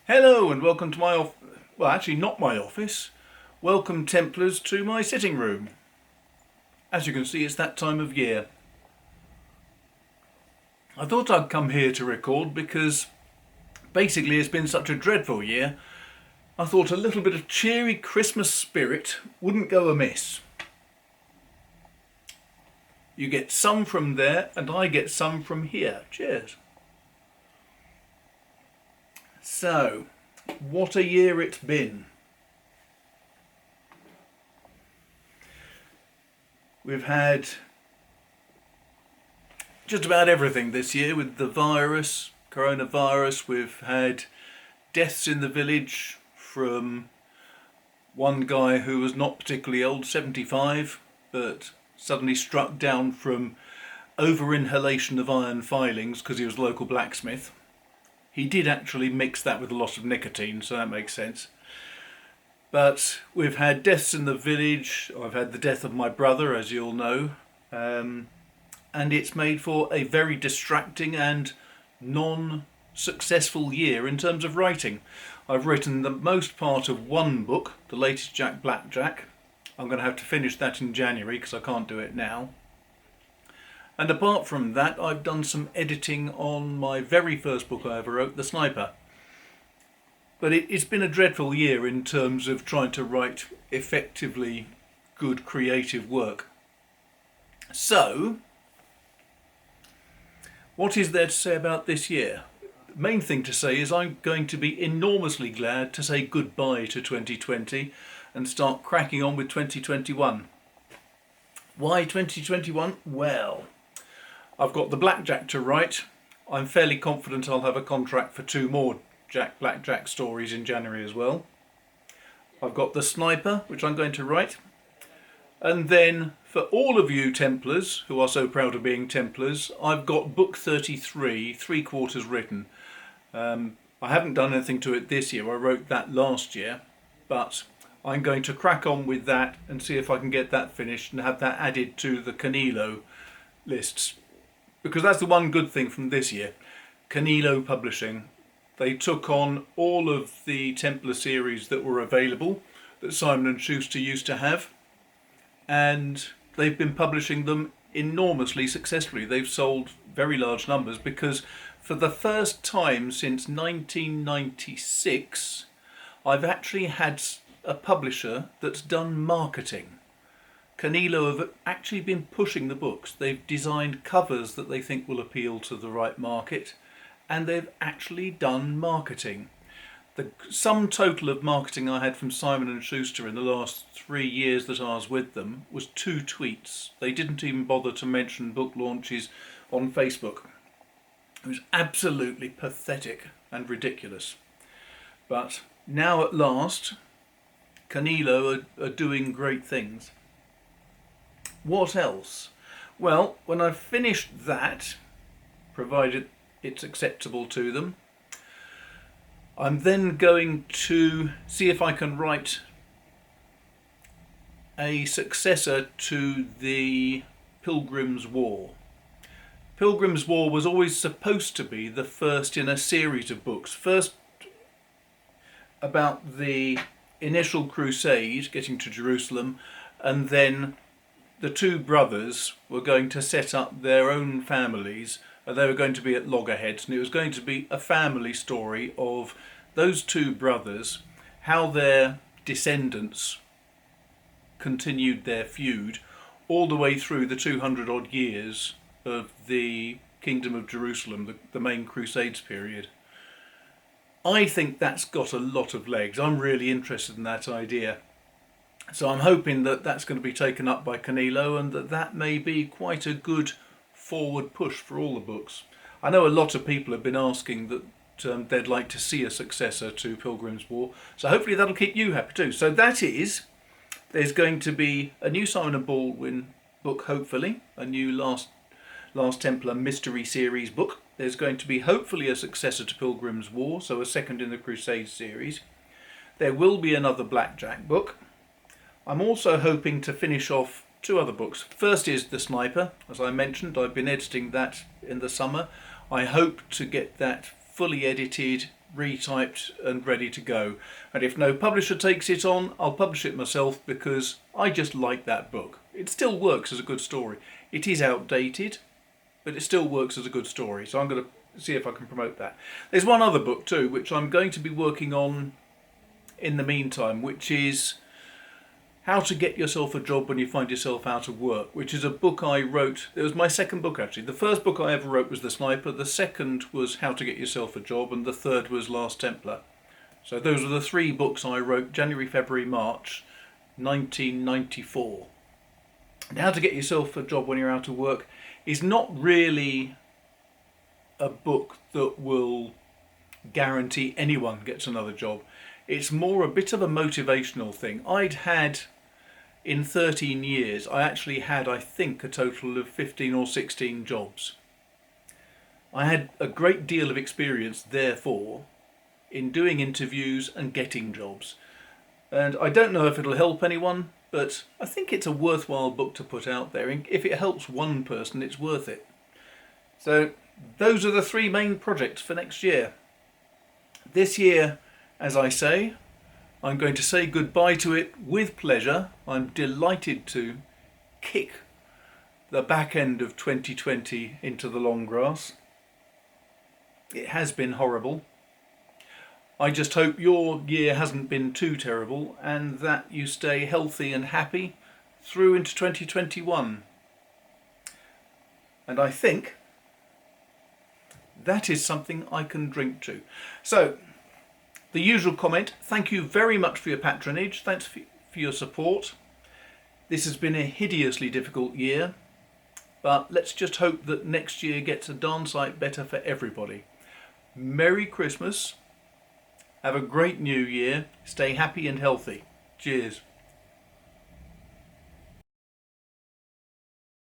Hello and welcome to my well, actually not my office. Welcome Templars to my sitting room. As you can see, it's that time of year. I thought I'd come here to record because basically it's been such a dreadful year. I thought a little bit of cheery Christmas spirit wouldn't go amiss. You get some from there and I get some from here. Cheers. So, what a year it's been. We've had just about everything this year with the coronavirus. We've had deaths in the village from one guy who was not particularly old, 75, but suddenly struck down from over-inhalation of iron filings because he was a local blacksmith. He did actually mix that with a lot of nicotine, so that makes sense. But we've had deaths in the village. I've had the death of my brother, as you all know. And it's made for a very distracting and non-successful year in terms of writing. I've written the most part of one book, the latest Jack Blackjack. I'm going to have to finish that in January because I can't do it now. And apart from that, I've done some editing on my very first book I ever wrote, The Sniper. But it's been a dreadful year in terms of trying to write effectively good creative work. So, what is there to say about this year? The main thing to say is I'm going to be enormously glad to say goodbye to 2020 and start cracking on with 2021. Why 2021? Well, I've got the Blackjack to write. I'm fairly confident I'll have a contract for 2 more Jack Blackjack stories in January as well. I've got the Sniper, which I'm going to write. And then for all of you Templars who are so proud of being Templars, I've got book 33, 3/4 written. I haven't done anything to it this year. I wrote that last year, but I'm going to crack on with that and see if I can get that finished and have that added to the Canelo lists. Because that's the one good thing from this year. Canelo Publishing. They took on all of the Templar series that were available that Simon & Schuster used to have, and they've been publishing them enormously successfully. They've sold very large numbers because for the first time since 1996, I've actually had a publisher that's done marketing. Canelo have actually been pushing the books. They've designed covers that they think will appeal to the right market, and they've actually done marketing. The sum total of marketing I had from Simon & Schuster in the last 3 years that I was with them was 2 tweets. They didn't even bother to mention book launches on Facebook. It was absolutely pathetic and ridiculous. But now at last, Canelo are doing great things. What else? Well, when I've finished that, provided it's acceptable to them, I'm then going to see if I can write a successor to the Pilgrim's War. Pilgrim's War was always supposed to be the first in a series of books. First about the initial crusade, getting to Jerusalem, and then the 2 brothers were going to set up their own families, and they were going to be at loggerheads, and it was going to be a family story of those 2 brothers, how their descendants continued their feud all the way through the 200 odd years of the Kingdom of Jerusalem, the main Crusades period. I think that's got a lot of legs. I'm really interested in that idea. So I'm hoping that that's going to be taken up by Canelo and that may be quite a good forward push for all the books. I know a lot of people have been asking that they'd like to see a successor to Pilgrim's War, so hopefully that'll keep you happy too. So that is, there's going to be a new Simon & Baldwin book, hopefully, a new Last Templar mystery series book. There's going to be hopefully a successor to Pilgrim's War, so a second in the Crusade series. There will be another Blackjack book. I'm also hoping to finish off 2 other books. First is The Sniper. As I mentioned, I've been editing that in the summer. I hope to get that fully edited, retyped and ready to go. And if no publisher takes it on, I'll publish it myself because I just like that book. It still works as a good story. It is outdated, but it still works as a good story. So I'm going to see if I can promote that. There's one other book too, which I'm going to be working on in the meantime, which is How to Get Yourself a Job When You Find Yourself Out of Work, which is a book I wrote. It was my second book, actually. The first book I ever wrote was The Sniper. The second was How to Get Yourself a Job, and the third was Last Templar. So those were the three books I wrote January, February, March 1994. And How to Get Yourself a Job When You're Out of Work is not really a book that will guarantee anyone gets another job. It's more a bit of a motivational thing. In 13 years, I actually had, I think, a total of 15 or 16 jobs. I had a great deal of experience, therefore, in doing interviews and getting jobs. And I don't know if it'll help anyone, but I think it's a worthwhile book to put out there. And if it helps one person, it's worth it. So those are the three main projects for next year. This year, as I say, I'm going to say goodbye to it with pleasure. I'm delighted to kick the back end of 2020 into the long grass. It has been horrible. I just hope your year hasn't been too terrible and that you stay healthy and happy through into 2021. And I think that is something I can drink to. So, the usual comment, thank you very much for your patronage, thanks for your support. This has been a hideously difficult year, but let's just hope that next year gets a darn sight better for everybody. Merry Christmas, have a great new year, stay happy and healthy. Cheers.